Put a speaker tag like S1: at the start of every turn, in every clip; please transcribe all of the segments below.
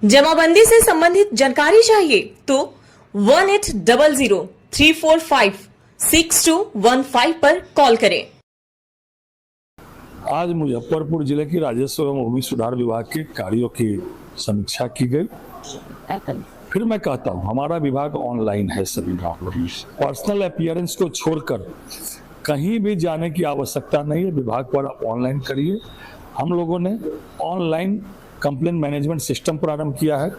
S1: जमाबंदी से संबंधित जानकारी चाहिए तो 1800-345-6215 पर कॉल करें।
S2: आज मुजफ्फरपुर जिले की राजस्व एवं भूमि सुधार विभाग के कार्यों की समीक्षा की गई। फिर मैं कहता हूं, हमारा विभाग ऑनलाइन है। सभी मामलों में पर्सनल अपीयरेंस को छोड़कर कहीं भी जाने की आवश्यकता नहीं है। विभाग पर आप ऑनलाइन करिए। हम लोगों ने ऑनलाइन कंप्लेंट मैनेजमेंट सिस्टम प्रारंभ किया है।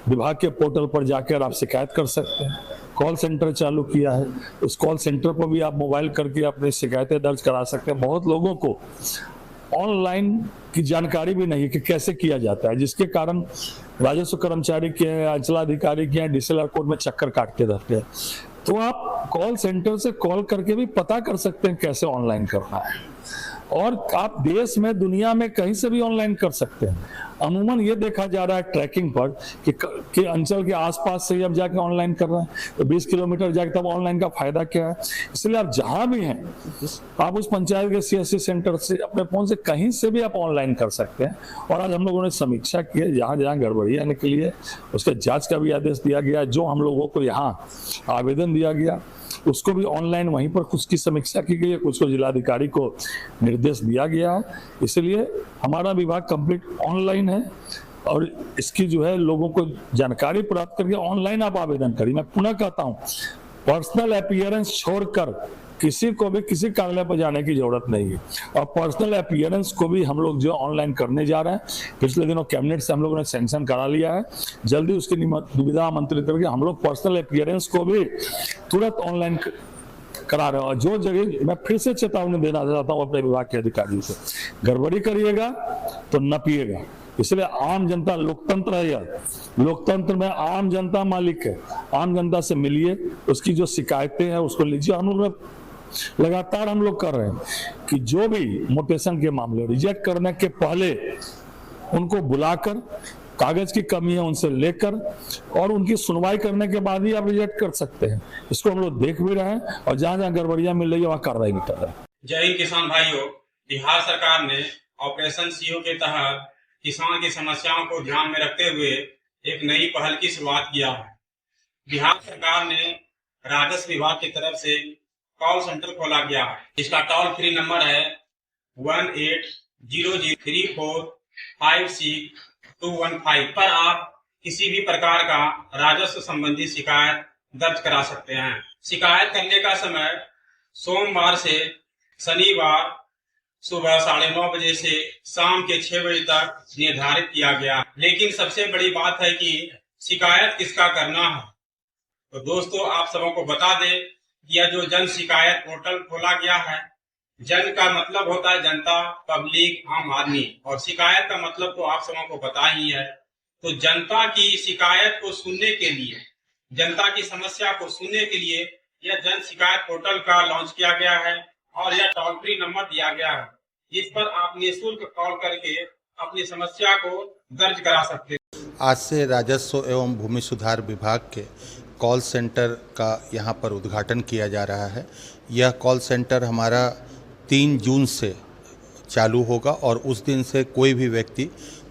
S2: विभाग के पोर्टल पर जाकर आप शिकायत कर सकते हैं। कॉल सेंटर चालू किया है, उस कॉल सेंटर पर भी आप मोबाइल करके अपनी शिकायतें दर्ज करा सकते हैं। बहुत लोगों को ऑनलाइन की जानकारी भी नहीं कि कैसे किया जाता है, जिसके कारण राजस्व कर्मचारी के अंचलाधिकारी के डीसीएलआर कोर्ट में चक्कर काटते रहते हैं। तो आप कॉल सेंटर से कॉल करके भी पता कर सकते हैं कैसे ऑनलाइन करना है, और आप देश में दुनिया में कहीं से भी ऑनलाइन कर सकते हैं। अमूमन ये देखा जा रहा है ट्रैकिंग पर कि अंचल के आसपास से अब जाके ऑनलाइन कर रहे हैं, तो 20 किलोमीटर जाके तब ऑनलाइन का फायदा क्या है। इसलिए आप जहां भी हैं, आप उस पंचायत के सीएससी सेंटर से अपने फोन से कहीं से भी आप ऑनलाइन कर सकते हैं। और आज हम लोगों ने समीक्षा की है, जहां जहां गड़बड़ियां निकली है उसके जांच का भी आदेश दिया गया। जो हम लोगों को यहाँ आवेदन दिया गया उसको भी ऑनलाइन वहीं पर कुछ की समीक्षा की गई है, कुछ को जिलाधिकारी को निर्देश दिया गया है। इसलिए हमारा विभाग कंप्लीट ऑनलाइन है, और इसकी जो है लोगों को जानकारी प्राप्त करके ऑनलाइन आप आवेदन करिए। मैं पुनः कहता हूं, पर्सनल अपीयरेंस छोड़कर किसी को भी किसी कार्यालय पर जाने की जरूरत नहीं है। और पर्सनल अपीयरेंस को भी हम लोग जो ऑनलाइन करने जा रहे हैं, पिछले दिनों कैबिनेट से हम लोगों ने सैंक्शन करा लिया है। जल्दी उसकी निविदा आमंत्रित करके हम लोग पर्सनल अपीयरेंस को भी तुरंत ऑनलाइन करा रहे हैं। और जो जगह मैं फिर से चेतावनी देना चाहता हूँ अपने विभाग के अधिकारियों से, गड़बड़ी करिएगा तो न पिएगा। इसलिए आम जनता, लोकतंत्र है यार, लोकतंत्र में आम जनता मालिक है। आम जनता से मिलिए, उसकी जो शिकायतें हैं उसको लीजिए। हम लोग लगातार हम लोग कर रहे हैं कि जो भी मोटेशन के मामले रिजेक्ट करने के पहले उनको बुलाकर कागज की कमी है उनसे लेकर और उनकी सुनवाई करने के बाद ही आप रिजेक्ट कर सकते हैं। इसको हम लोग देख भी रहे हैं और जहां जहां गड़बड़ियां मिल रही है वहां कार्रवाई भी कर रहे हैं।
S3: जय हिंद किसान भाइयों, बिहार सरकार ने ऑपरेशन सीओ के तहत किसान की समस्याओं को ध्यान में रखते हुए एक नई पहल की शुरुआत किया है। बिहार सरकार ने राजस्व विभाग की तरफ से कॉल सेंटर खोला गया है। इसका टोल फ्री नंबर है 1800-3456-215 पर आप किसी भी प्रकार का राजस्व संबंधी शिकायत दर्ज करा सकते हैं। शिकायत करने का समय सोमवार से शनिवार सुबह 9:30 बजे से शाम के 6 बजे तक निर्धारित किया गया। लेकिन सबसे बड़ी बात है कि शिकायत किसका करना है। तो दोस्तों, आप सबों को बता दें, यह जो जन शिकायत पोर्टल खोला गया है, जन का मतलब होता है जनता, पब्लिक, आम आदमी, और शिकायत का मतलब तो आप सबों को पता ही है। तो जनता की शिकायत को सुनने के लिए, जनता की समस्या को सुनने के लिए यह जन शिकायत पोर्टल का लॉन्च किया गया है और यह टोल फ्री नंबर दिया गया है, जिस पर आप निःशुल्क कॉल करके अपनी समस्या को दर्ज करा सकते हैं।
S4: आज से राजस्व एवं भूमि सुधार विभाग के कॉल सेंटर का यहाँ पर उद्घाटन किया जा रहा है। यह कॉल सेंटर हमारा 3 जून से चालू होगा और उस दिन से कोई भी व्यक्ति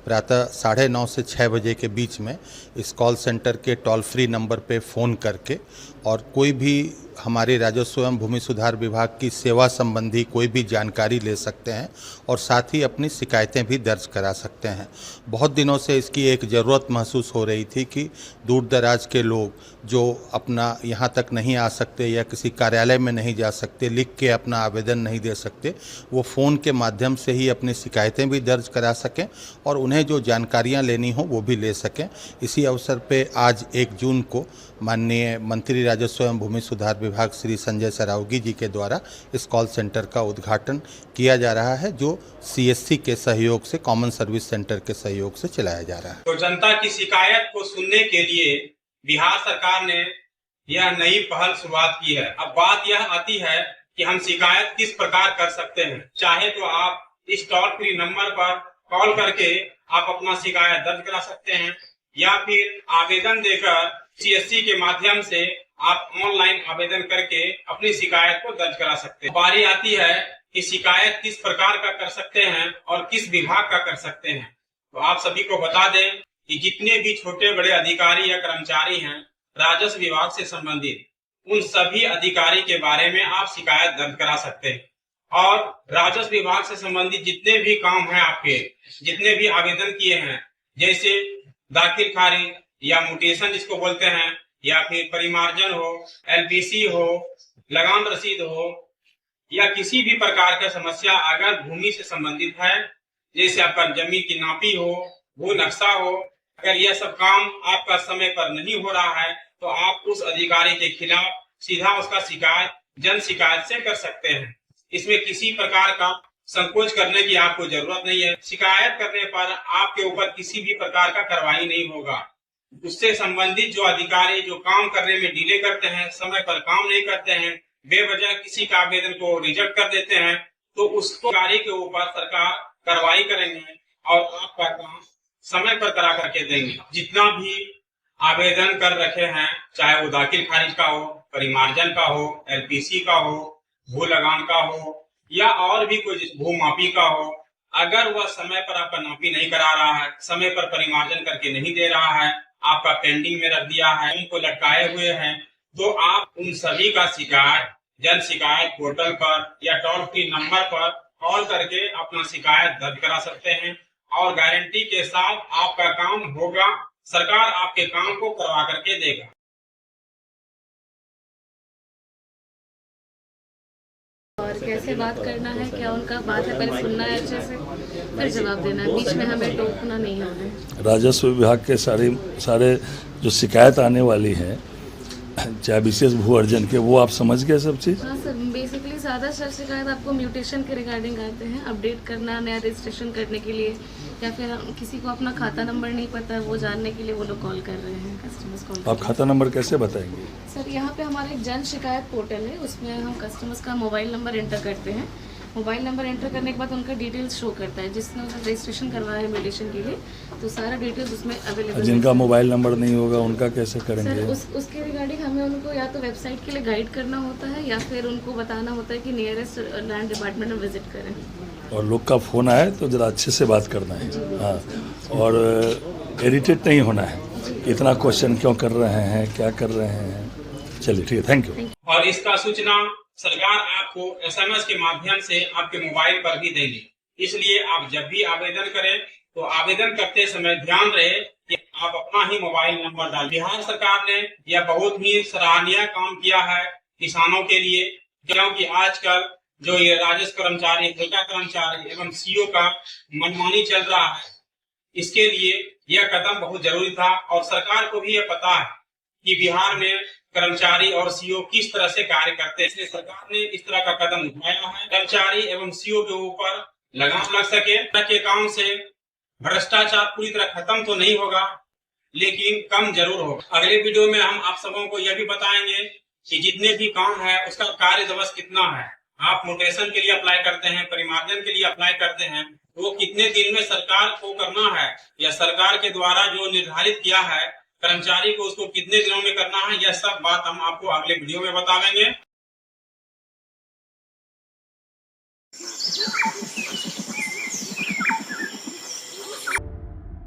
S4: प्रातः 9:30 से 6 बजे के बीच में इस कॉल सेंटर के टोल फ्री नंबर पे फ़ोन करके और कोई भी हमारे राजस्व एवं भूमि सुधार विभाग की सेवा संबंधी कोई भी जानकारी ले सकते हैं और साथ ही अपनी शिकायतें भी दर्ज करा सकते हैं। बहुत दिनों से इसकी एक ज़रूरत महसूस हो रही थी कि दूर दराज के लोग जो अपना यहाँ तक नहीं आ सकते या किसी कार्यालय में नहीं जा सकते, लिख के अपना आवेदन नहीं दे सकते, वो फ़ोन के माध्यम से ही अपनी शिकायतें भी दर्ज करा सकें और उन्हें जो जानकारियाँ लेनी हो वो भी ले सकें। इसी अवसर पर आज 1 जून को माननीय मंत्री राजस्व एवं भूमि सुधार विभाग श्री संजय सरावगी जी के द्वारा इस कॉल सेंटर का उद्घाटन किया जा रहा है, जो सीएससी के सहयोग से, कॉमन सर्विस सेंटर के सहयोग से चलाया जा रहा है।
S3: तो जनता की शिकायत को सुनने के लिए बिहार सरकार ने यह नई पहल शुरुआत की है। अब बात यह आती है कि हम शिकायत किस प्रकार कर सकते हैं। चाहे तो आप इस टोल फ्री नंबर पर कॉल करके आप अपना शिकायत दर्ज करा सकते हैं, या फिर आवेदन देकर सीएससी के माध्यम से आप ऑनलाइन आवेदन करके अपनी शिकायत को दर्ज करा सकते हैं। बारी आती है कि शिकायत किस प्रकार का कर सकते हैं और किस विभाग का कर सकते हैं। तो आप सभी को बता दें कि जितने भी छोटे बड़े अधिकारी या कर्मचारी हैं राजस्व विभाग से संबंधित, उन सभी अधिकारी के बारे में आप शिकायत दर्ज करा सकते हैं। और राजस्व विभाग से संबंधित जितने भी काम हैं, आपके जितने भी आवेदन किए हैं, जैसे दाखिल खारिज या म्यूटेशन जिसको बोलते हैं, या फिर परिमार्जन हो, एलपीसी हो, लगान रसीद हो, या किसी भी प्रकार का समस्या अगर भूमि से संबंधित है, जैसे आपका जमीन की नापी हो, भू नक्शा हो, अगर यह सब काम आपका समय पर नहीं हो रहा है तो आप उस अधिकारी के खिलाफ सीधा उसका शिकायत जन शिकायत से कर सकते हैं। इसमें किसी प्रकार का संकोच करने की आपको जरूरत नहीं है। शिकायत करने पर आपके ऊपर किसी भी प्रकार का कार्रवाई नहीं होगा। उससे संबंधित जो अधिकारी जो काम करने में डिले करते हैं, समय पर काम नहीं करते हैं, बेवजह किसी का आवेदन को रिजेक्ट कर देते हैं, तो उसको अधिकारी के ऊपर सरकार कार्रवाई करेंगे और आपका काम समय पर करा करके देंगे। जितना भी आवेदन कर रखे हैं, चाहे वो दाखिल खारिज का हो, परिमार्जन का हो, एलपीसी का हो, भू लगान का हो, या और भी कोई भू मापी का हो, अगर वह समय पर आपका नापी नहीं करा रहा है, समय पर परिमार्जन करके नहीं दे रहा है, आपका पेंडिंग में रख दिया है, उनको लटकाए हुए हैं, तो आप उन सभी का शिकायत जन शिकायत पोर्टल पर या टोल फ्री नंबर पर कॉल करके अपना शिकायत दर्ज करा सकते हैं और गारंटी के साथ आपका काम होगा। सरकार आपके काम को करवा करके देगा।
S5: और कैसे बात करना है, क्या उनका बात है, पहले सुनना है अच्छे से, फिर जवाब देना है। बीच में हमें टोकना नहीं होना।
S2: राजस्व विभाग के सारे जो शिकायत आने वाली है, चाहे विशेष भू अर्जन के, वो आप समझ गए सब चीज़?
S5: हाँ सर, बेसिकली ज़्यादा शिकायत आपको म्यूटेशन के रिगार्डिंग आते हैं, अपडेट करना, नया रजिस्ट्रेशन करने के लिए, या फिर किसी को अपना खाता नंबर नहीं पता, वो जानने के लिए वो लोग कॉल कर रहे हैं, कस्टमर्स कॉल।
S2: आप खाता नंबर कैसे बताएंगे?
S5: सर, यहाँ पे हमारा एक जन शिकायत पोर्टल है, उसमें हम कस्टमर्स का मोबाइल नंबर एंटर करते हैं। मोबाइल नंबर एंटर करने के बाद उनका डिटेल्स शो करता है, जिसने रजिस्ट्रेशन करवाया है म्यूटेशन के लिए, तो सारा डिटेल्स उसमें अवेलेबल।
S2: जिनका मोबाइल नंबर नहीं होगा उनका कैसे करेंगे?
S5: सर, उसके रिगार्डिंग हमें उनको या तो वेबसाइट के लिए गाइड करना होता है, या फिर उनको बताना होता है कि नियरेस्ट लैंड डिपार्टमेंट में विजिट करें।
S2: और लोग का फ़ोन आए तो ज़रा अच्छे से बात करना है, हाँ, और इरिटेट नहीं होना है, इतना क्वेश्चन क्यों कर रहे हैं, क्या कर रहे हैं। चलिए ठीक है, थैंक यू।
S3: और इसका सूचना सरकार आपको एसएमएस के माध्यम से आपके मोबाइल पर भी देगी। इसलिए आप जब भी आवेदन करें तो आवेदन करते समय ध्यान रहे कि आप अपना ही मोबाइल नंबर डालें। बिहार सरकार ने यह बहुत ही सराहनीय काम किया है किसानों के लिए, क्योंकि आजकल जो ये राजस्व कर्मचारी, ठेका कर्मचारी एवं सीओ का मनमानी चल रहा है, इसके लिए यह कदम बहुत जरूरी था। और सरकार को भी यह पता है कि बिहार में कर्मचारी और सीओ किस तरह से कार्य करते हैं, इसलिए सरकार ने इस तरह का कदम उठाया है। कर्मचारी एवं सीओ के ऊपर लगाम लग सके, के काम से भ्रष्टाचार पूरी तरह खत्म तो नहीं होगा, लेकिन कम जरूर होगा। अगले वीडियो में हम आप सबों को यह भी बताएंगे कि जितने भी काम है उसका कार्य दिवस कितना है। आप म्यूटेशन के लिए अप्लाई करते हैं, परिमार्जन के लिए अप्लाई करते हैं, वो कितने दिन में सरकार को करना है, या सरकार के द्वारा जो निर्धारित किया है कर्मचारी को उसको कितने दिनों में करना है, यह सब बात हम आपको अगले वीडियो में बताएंगे।